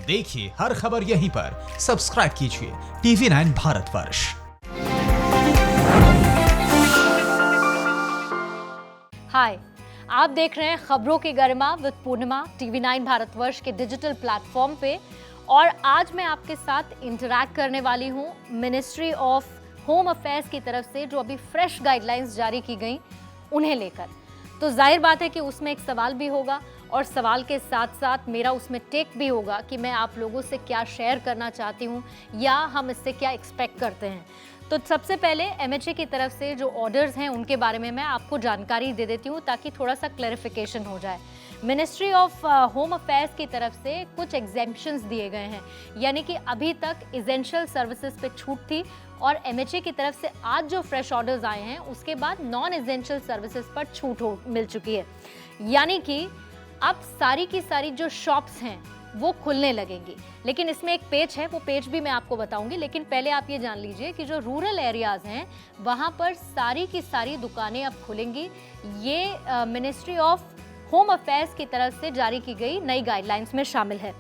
देखिए हर खबर यहीं पर। सब्सक्राइब कीजिए TV9 भारतवर्ष। हाय, आप देख रहे हैं खबरों की गरिमा विद पूर्णिमा TV9 भारतवर्ष के डिजिटल प्लेटफॉर्म पे। और आज मैं आपके साथ इंटरैक्ट करने वाली हूँ मिनिस्ट्री ऑफ होम अफेयर्स की तरफ से जो अभी फ्रेश गाइडलाइंस जारी की गई उन्हें लेकर। तो जाहिर बात है कि उसमें एक सवाल भी होगा और सवाल के साथ साथ मेरा उसमें टेक भी होगा कि मैं आप लोगों से क्या शेयर करना चाहती हूँ या हम इससे क्या एक्सपेक्ट करते हैं। तो सबसे पहले MHA की तरफ से जो ऑर्डर्स हैं उनके बारे में मैं आपको जानकारी दे देती हूँ ताकि थोड़ा सा क्लैरिफिकेशन हो जाए। मिनिस्ट्री ऑफ होम अफेयर्स की तरफ से कुछ एग्जेम्पशंस दिए गए हैं, यानी कि अभी तक एसेंशियल सर्विसेज पे छूट थी और MHA की तरफ से आज जो फ्रेश ऑर्डर्स आए हैं उसके बाद नॉन एसेंशियल सर्विसेज पर छूट मिल चुकी है। यानी कि अब सारी की सारी जो शॉप्स हैं वो खुलने लगेंगी। लेकिन इसमें एक पेज है, वो पेज भी मैं आपको बताऊंगी। लेकिन पहले आप ये जान लीजिए कि जो रूरल एरियाज हैं वहाँ पर सारी की सारी दुकानें अब खुलेंगी। ये मिनिस्ट्री ऑफ होम अफेयर्स की तरफ से जारी की गई नई गाइडलाइंस में शामिल है।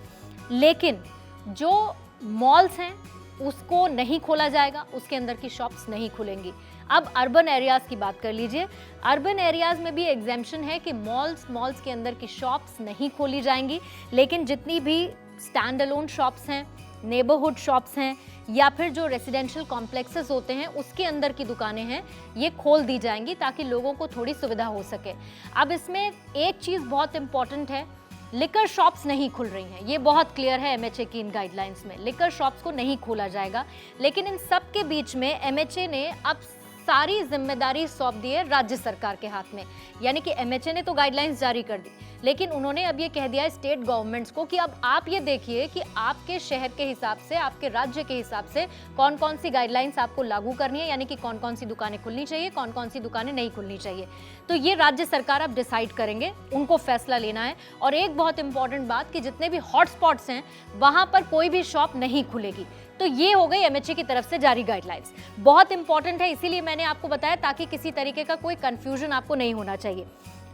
लेकिन जो मॉल्स हैं उसको नहीं खोला जाएगा, उसके अंदर की शॉप्स नहीं खुलेंगी। अब अर्बन एरियाज की बात कर लीजिए। अर्बन एरियाज में भी एग्जेम्पशन है कि मॉल्स के अंदर की शॉप्स नहीं खोली जाएंगी, लेकिन जितनी भी स्टैंड अलोन शॉप्स हैं, नेबरहुड शॉप्स हैं या फिर जो रेसिडेंशियल कॉम्प्लेक्सेस होते हैं उसके अंदर की दुकानें हैं ये खोल दी जाएंगी ताकि लोगों को थोड़ी सुविधा हो सके। अब इसमें एक चीज़ बहुत इंपॉर्टेंट है, लिकर शॉप्स नहीं खुल रही हैं। ये बहुत क्लियर है MHA की इन गाइडलाइंस में, लिकर शॉप्स को नहीं खोला जाएगा। लेकिन इन सब के बीच में MHA ने अब सारी जिम्मेदारी सौंप दी है राज्य सरकार के हाथ में। यानी कि MHA ने तो गाइडलाइंस जारी कर दी, लेकिन उन्होंने अब ये कह दिया है स्टेट गवर्नमेंट्स को कि अब आप ये देखिए कि आपके शहर के हिसाब से, आपके राज्य के हिसाब से कौन कौन सी गाइडलाइंस आपको लागू करनी है, यानी कि कौन कौन सी दुकानें खुलनी चाहिए, कौन कौन सी दुकानें नहीं खुलनी चाहिए। तो ये राज्य सरकार अब डिसाइड करेंगे, उनको फैसला लेना है। और एक बहुत इंपॉर्टेंट बात कि जितने भी हॉटस्पॉट्स हैं वहां पर कोई भी शॉप नहीं खुलेगी। तो ये हो गई MHA की तरफ से जारी गाइडलाइंस। बहुत इंपॉर्टेंट है, इसीलिए मैंने आपको बताया ताकि किसी तरीके का कोई कंफ्यूजन आपको नहीं होना चाहिए।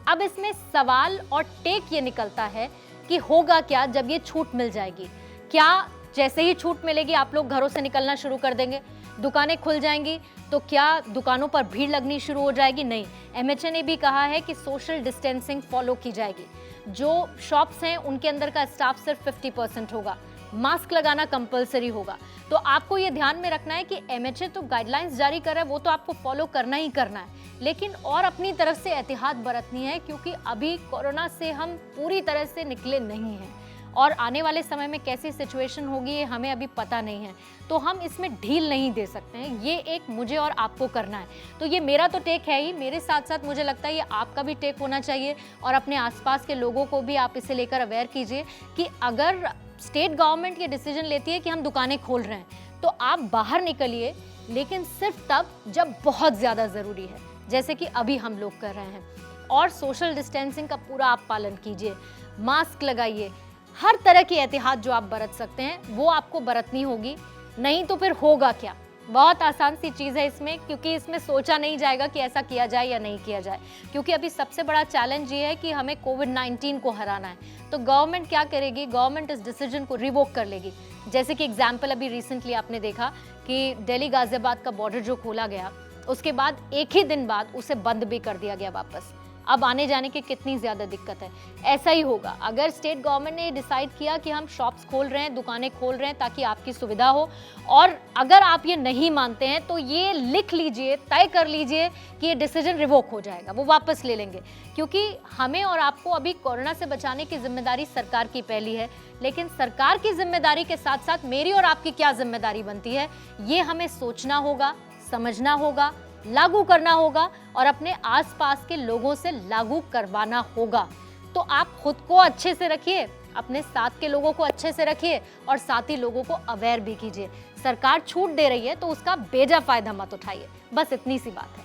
अब इसमें सवाल और टेक ये निकलता है कि होगा क्या जब ये छूट मिल जाएगी। क्या जैसे ही छूट मिलेगी आप लोग घरों से निकलना शुरू कर देंगे, दुकानें खुल जाएंगी, तो क्या दुकानों पर भीड़ लगनी शुरू हो जाएगी? नहीं। MHA ने भी कहा है कि सोशल डिस्टेंसिंग फॉलो की जाएगी। जो शॉप्स हैं उनके अंदर का स्टाफ सिर्फ 50% होगा, मास्क लगाना कंपलसरी होगा। तो आपको ये ध्यान में रखना है कि MHA तो गाइडलाइंस जारी कर रहा है, वो तो आपको फॉलो करना ही करना है, लेकिन और अपनी तरफ से एहतियात बरतनी है क्योंकि अभी कोरोना से हम पूरी तरह से निकले नहीं हैं और आने वाले समय में कैसी सिचुएशन होगी ये हमें अभी पता नहीं है। तो हम इसमें ढील नहीं दे सकते हैं, ये एक मुझे और आपको करना है। तो ये मेरा तो टेक है ही, मेरे साथ साथ मुझे लगता है ये आपका भी टेक होना चाहिए और अपने आसपास के लोगों को भी आप इसे लेकर अवेयर कीजिए कि अगर स्टेट गवर्नमेंट ये डिसीजन लेती है कि हम दुकानें खोल रहे हैं तो आप बाहर निकलिए, लेकिन सिर्फ तब जब बहुत ज़्यादा ज़रूरी है, जैसे कि अभी हम लोग कर रहे हैं। और सोशल डिस्टेंसिंग का पूरा आप पालन कीजिए, मास्क लगाइए, हर तरह की एहतियात जो आप बरत सकते हैं वो आपको बरतनी होगी। नहीं तो फिर होगा क्या? बहुत आसान सी चीज़ है इसमें, क्योंकि इसमें सोचा नहीं जाएगा कि ऐसा किया जाए या नहीं किया जाए, क्योंकि अभी सबसे बड़ा चैलेंज ये है कि हमें कोविड-19 को हराना है। तो गवर्नमेंट क्या करेगी? गवर्नमेंट इस डिसीजन को रिवोक कर लेगी। जैसे कि एग्जाम्पल अभी रिसेंटली आपने देखा कि दिल्ली गाजियाबाद का बॉर्डर जो खोला गया उसके बाद एक ही दिन बाद उसे बंद भी कर दिया गया वापस। अब आने जाने की कितनी ज़्यादा दिक्कत है। ऐसा ही होगा अगर स्टेट गवर्नमेंट ने डिसाइड किया कि हम शॉप्स खोल रहे हैं, दुकानें खोल रहे हैं ताकि आपकी सुविधा हो, और अगर आप ये नहीं मानते हैं तो ये लिख लीजिए, तय कर लीजिए कि ये डिसीजन रिवोक हो जाएगा, वो वापस ले लेंगे। क्योंकि हमें और आपको अभी कोरोना से बचाने की जिम्मेदारी सरकार की पहली है, लेकिन सरकार की जिम्मेदारी के साथ साथ मेरी और आपकी क्या जिम्मेदारी बनती है ये हमें सोचना होगा, समझना होगा, लागू करना होगा और अपने आसपास के लोगों से लागू करवाना होगा। तो आप खुद को अच्छे से रखिए, अपने साथ के लोगों को अच्छे से रखिए और साथ ही लोगों को अवेयर भी कीजिए। सरकार छूट दे रही है तो उसका बेजा फायदा मत उठाइए, बस इतनी सी बात है।